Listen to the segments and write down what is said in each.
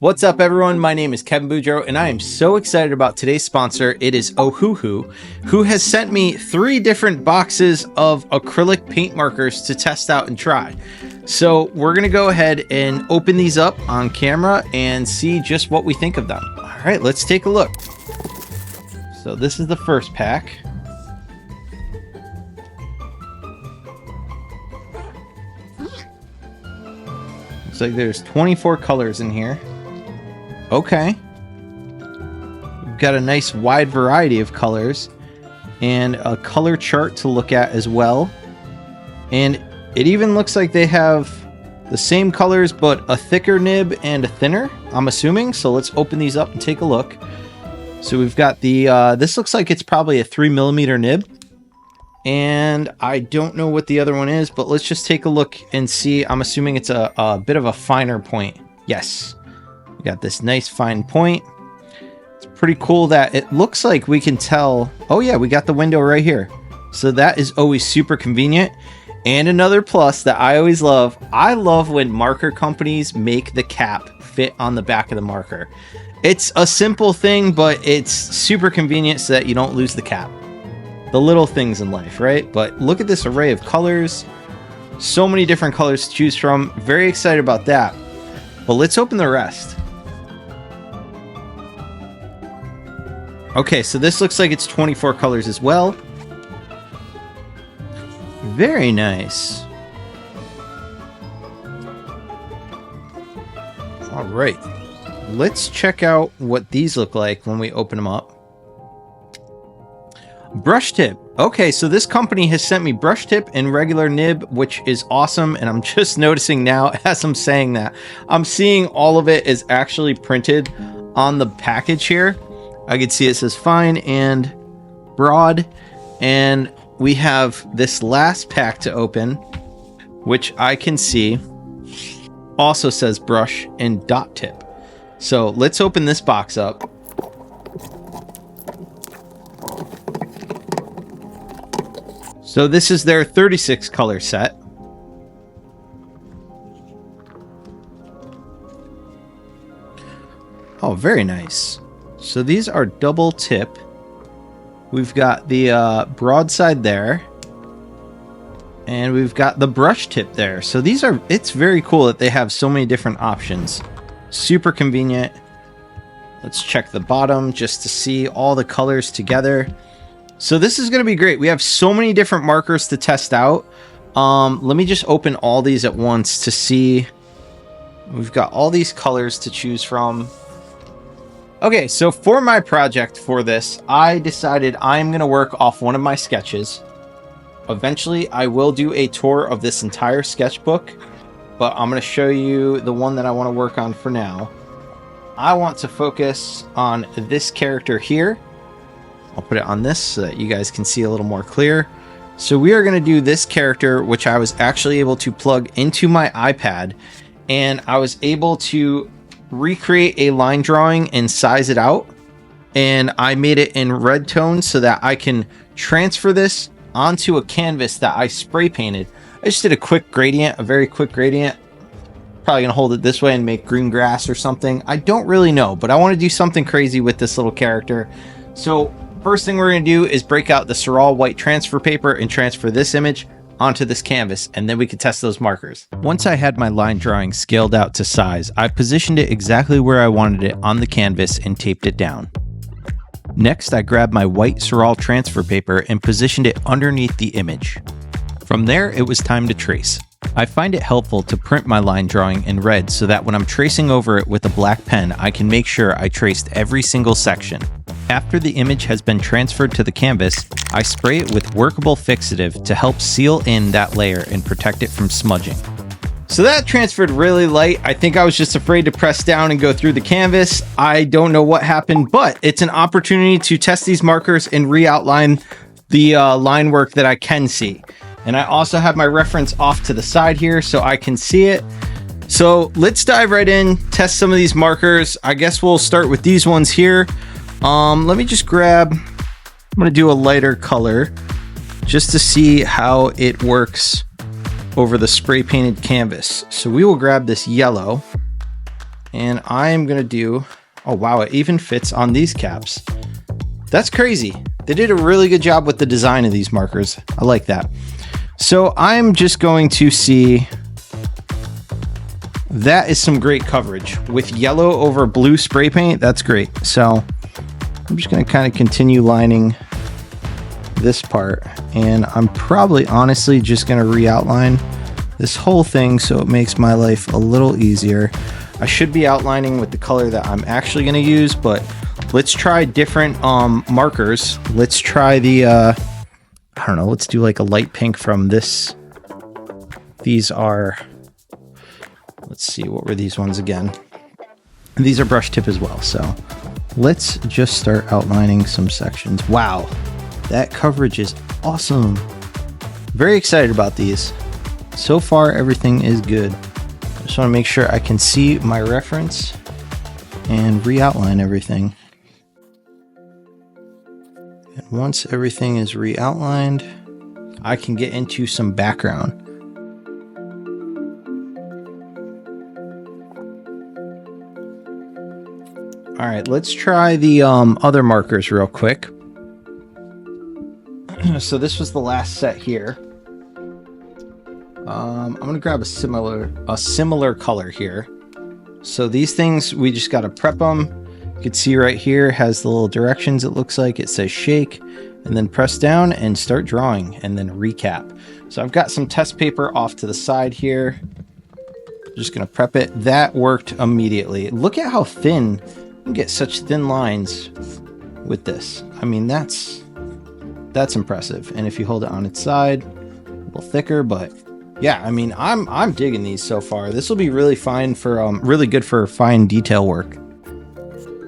What's up, everyone? My name is Kevin Boudreau, and I am so excited about today's sponsor. It is OHUHU, who has sent me 3 different boxes of acrylic paint markers to test out and try. So we're going to go ahead and open these up on camera and see just what we think of them. All right, let's take a look. So this is the first pack. Looks like there's 24 colors in here. Okay. We've got a nice wide variety of colors and a color chart to look at as well. And it even looks like they have the same colors but a thicker nib and a thinner, I'm assuming. So let's open these up and take a look. So we've got the, this looks like it's probably a 3mm nib. And I don't know what the other one is, but let's just take a look and see. I'm assuming it's a bit of a finer point. Yes. We got this nice fine point. It's pretty cool that it looks like we can tell. Oh yeah, we got the window right here. So that is always super convenient. And another plus that I always love. I love when marker companies make the cap fit on the back of the marker. It's a simple thing, but it's super convenient so that you don't lose the cap. The little things in life, right? But look at this array of colors. So many different colors to choose from. Very excited about that. But let's open the rest. Okay, so this looks like it's 24 colors as well. Very nice. All right. Let's check out what these look like when we open them up. Brush tip. Okay, so this company has sent me brush tip and regular nib, which is awesome. And I'm just noticing now as I'm saying that, I'm seeing all of it is actually printed on the package here. I can see it says fine and broad. And we have this last pack to open, which I can see also says brush and dot tip. So let's open this box up. So this is their 36 color set. Oh, very nice. So these are double tip. We've got the broadside there. And we've got the brush tip there. So these are, it's very cool that they have so many different options. Super convenient. Let's check the bottom just to see all the colors together. So this is going to be great. We have so many different markers to test out. Let me just open all these at once to see. We've got all these colors to choose from. Okay, so for my project for this, I decided I'm going to work off one of my sketches. Eventually, I will do a tour of this entire sketchbook, but I'm going to show you the one that I want to work on for now. I want to focus on this character here. I'll put it on this so that you guys can see a little more clear. So we are going to do this character, which I was actually able to plug into my iPad, and I was able to recreate a line drawing and size it out. And I made it in red tone so that I can transfer this onto a canvas that I spray painted. I just did a quick gradient, a very quick gradient. Probably going to hold it this way and make green grass or something. I don't really know, but I want to do something crazy with this little character. So first thing we're going to do is break out the Surreal white transfer paper and transfer this image onto this canvas, and then we can test those markers. Once I had my line drawing scaled out to size, I positioned it exactly where I wanted it on the canvas and taped it down. Next, I grabbed my white Surreal transfer paper and positioned it underneath the image. From there, it was time to trace. I find it helpful to print my line drawing in red so that when I'm tracing over it with a black pen, I can make sure I traced every single section. After the image has been transferred to the canvas, I spray it with workable fixative to help seal in that layer and protect it from smudging. So that transferred really light. I think I was just afraid to press down and go through the canvas. I don't know what happened, but it's an opportunity to test these markers and re-outline the line work that I can see. And I also have my reference off to the side here so I can see it. So let's dive right in, test some of these markers. I guess we'll start with these ones here. Let me just grab, I'm going to do a lighter color just to see how it works over the spray painted canvas. So we will grab this yellow And I'm going to do, oh wow, it even fits on these caps. That's crazy. They did a really good job with the design of these markers. I like that. So I'm just going to see, that is some great coverage with yellow over blue spray paint. That's great. So I'm just going to kind of continue lining this part, and I'm probably honestly just going to re-outline this whole thing so it makes my life a little easier. I should be outlining with the color that I'm actually going to use, but let's try different markers. Let's try the I don't know, let's do like a light pink from this. These are, let's see, what were these ones again? And these are brush tip as well. So let's just start outlining some sections. Wow, that coverage is awesome. Very excited about these. So far, everything is good. I just want to make sure I can see my reference and re-outline everything. And once everything is re-outlined, I can get into some background. All right, let's try the other markers real quick. So this was the last set here. I'm gonna grab a similar color here. So these things, we just gotta prep them. You can see right here has the little directions. It looks like it says shake and then press down and start drawing and then recap. So I've got some test paper off to the side here. Just gonna prep it. That worked immediately. Look at how thin. You can get such thin lines with this. I mean, that's impressive. And if you hold it on its side, a little thicker, but yeah, I mean, I'm digging these so far. This will be really fine for really good for fine detail work.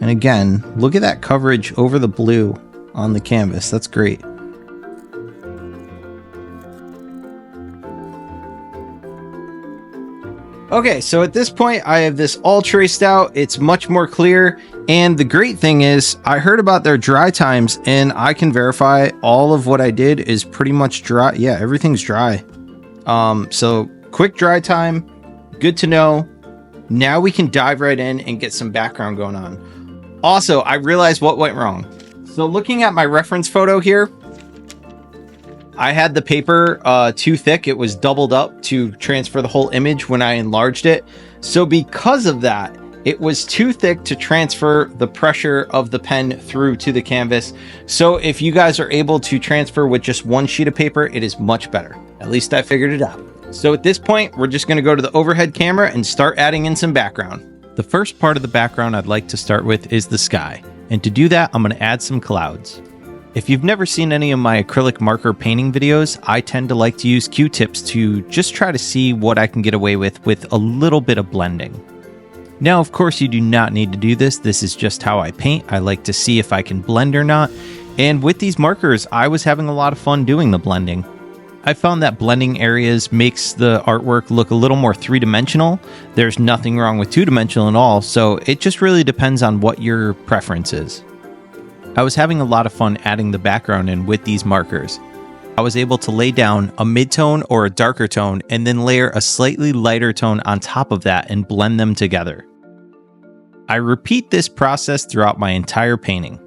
And again, look at that coverage over the blue on the canvas. That's great. Okay, so at this point, I have this all traced out. It's much more clear. And the great thing is, I heard about their dry times, and I can verify all of what I did is pretty much dry. Yeah, everything's dry. So quick dry time, good to know. Now we can dive right in and get some background going on. Also, I realized what went wrong. So looking at my reference photo here, I had the paper too thick. It was doubled up to transfer the whole image when I enlarged it. So because of that, it was too thick to transfer the pressure of the pen through to the canvas. So if you guys are able to transfer with just one sheet of paper, it is much better. At least I figured it out. So at this point, we're just going to go to the overhead camera and start adding in some background. The first part of the background I'd like to start with is the sky. And to do that, I'm going to add some clouds. If you've never seen any of my acrylic marker painting videos, I tend to like to use Q-tips to just try to see what I can get away with a little bit of blending. Now, of course, you do not need to do this. This is just how I paint. I like to see if I can blend or not. And with these markers, I was having a lot of fun doing the blending. I found that blending areas makes the artwork look a little more three-dimensional. There's nothing wrong with two-dimensional at all, so it just really depends on what your preference is. I was having a lot of fun adding the background in with these markers. I was able to lay down a mid-tone or a darker tone and then layer a slightly lighter tone on top of that and blend them together. I repeat this process throughout my entire painting.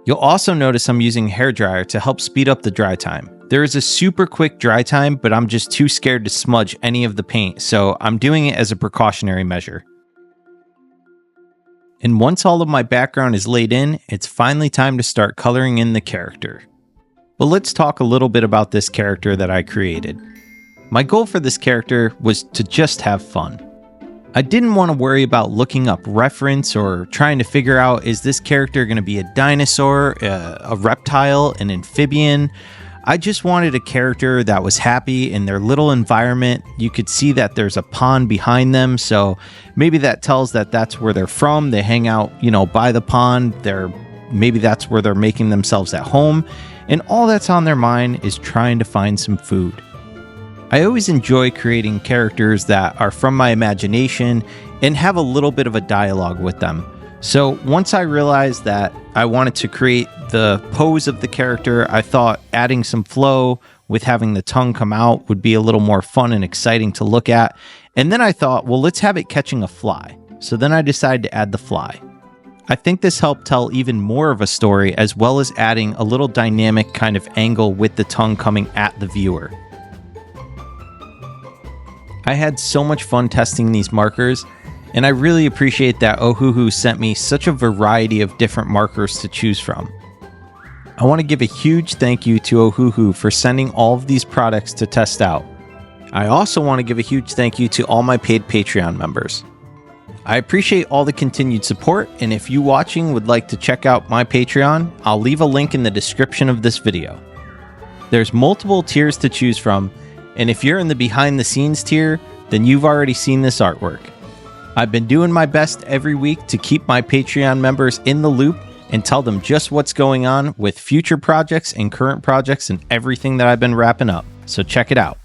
You'll also notice I'm using a hairdryer to help speed up the dry time. There is a super quick dry time, but I'm just too scared to smudge any of the paint, so I'm doing it as a precautionary measure. And once all of my background is laid in, it's finally time to start coloring in the character. But let's talk a little bit about this character that I created. My goal for this character was to just have fun. I didn't want to worry about looking up reference or trying to figure out, is this character going to be a dinosaur, a reptile, an amphibian? I just wanted a character that was happy in their little environment. You could see that there's a pond behind them, so maybe that tells that that's where they're from. They hang out, by the pond. Maybe that's where they're making themselves at home, and all that's on their mind is trying to find some food. I always enjoy creating characters that are from my imagination and have a little bit of a dialogue with them. So once I realized that I wanted to create the pose of the character, I thought adding some flow with having the tongue come out would be a little more fun and exciting to look at. And then I thought, well, let's have it catching a fly. So then I decided to add the fly. I think this helped tell even more of a story, as well as adding a little dynamic kind of angle with the tongue coming at the viewer. I had so much fun testing these markers, and I really appreciate that OHUHU sent me such a variety of different markers to choose from. I want to give a huge thank you to OHUHU for sending all of these products to test out. I also want to give a huge thank you to all my paid Patreon members. I appreciate all the continued support, and if you watching would like to check out my Patreon, I'll leave a link in the description of this video. There's multiple tiers to choose from, and if you're in the behind the scenes tier, then you've already seen this artwork. I've been doing my best every week to keep my Patreon members in the loop and tell them just what's going on with future projects and current projects and everything that I've been wrapping up, so check it out.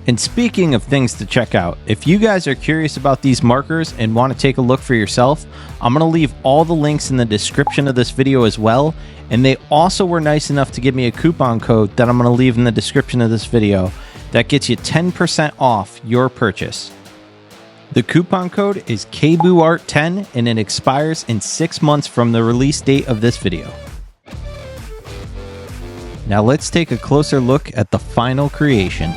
And speaking of things to check out, if you guys are curious about these markers and want to take a look for yourself, I'm going to leave all the links in the description of this video as well. And they also were nice enough to give me a coupon code that I'm going to leave in the description of this video that gets you 10% off your purchase. The coupon code is KBooArt10 and it expires in 6 months from the release date of this video. Now let's take a closer look at the final creation.